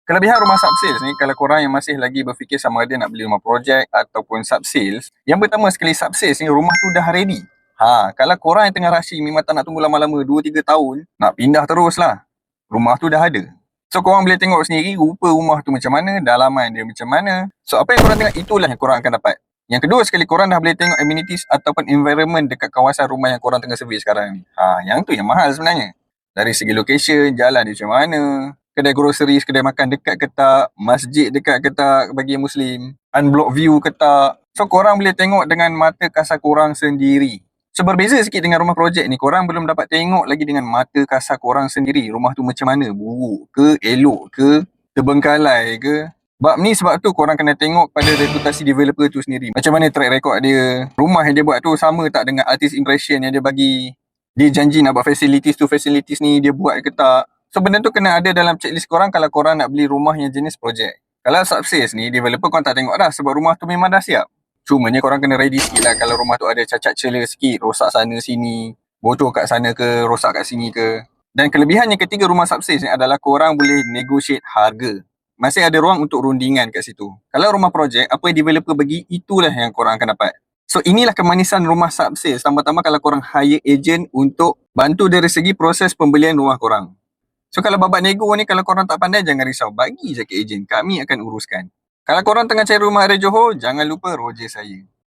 Kelebihan rumah sub-sales ni, kalau korang yang masih lagi berfikir sama ada nak beli rumah projek ataupun sub-sales, yang pertama sekali sub-sales ni, rumah tu dah ready. Kalau korang yang tengah rushing, memang tak nak tunggu lama-lama, 2-3 tahun, nak pindah terus lah. Rumah tu dah ada. So, korang boleh tengok sendiri rupa rumah tu macam mana, dalaman dia macam mana. So, apa yang korang tengok, itulah yang korang akan dapat. Yang kedua sekali, korang dah boleh tengok amenities ataupun environment dekat kawasan rumah yang korang tengah survey sekarang ni. Yang tu yang mahal sebenarnya. Dari segi location, jalan dia macam mana, kedai groceries, kedai makan dekat ke tak, masjid dekat ke tak bagi Muslim, unblock view ke tak. So, korang boleh tengok dengan mata kasar korang sendiri. So, berbeza sikit dengan rumah projek ni, korang belum dapat tengok lagi dengan mata kasar korang sendiri. Rumah tu macam mana? Buruk ke? Elok ke? Terbengkalai ke? Sebab tu korang kena tengok pada reputasi developer tu sendiri. Macam mana track record dia? Rumah yang dia buat tu sama tak dengan artist impression yang dia bagi? Dia janji nak buat facilities ni, dia buat ke tak? So, benda tu kena ada dalam checklist korang kalau korang nak beli rumah yang jenis projek. Kalau sub-sales ni, developer korang tak tengok dah sebab rumah tu memang dah siap. Cumanya korang kena ready sikit lah kalau rumah tu ada cacat celah sikit, rosak sana sini, bocor kat sana ke, rosak kat sini ke. Dan kelebihan yang ketiga rumah sub-sales ni adalah korang boleh negotiate harga. Masih ada ruang untuk rundingan kat situ. Kalau rumah projek, apa yang developer bagi, itulah yang korang akan dapat. So, inilah kemanisan rumah sub-sales. Tambah-tambah kalau korang hire agent untuk bantu dari segi proses pembelian rumah korang. So, kalau babat nego ni, kalau korang tak pandai, jangan risau. Bagi je ke agent. Kami akan uruskan. Kalau korang tengah cari rumah area Johor, jangan lupa roger saya.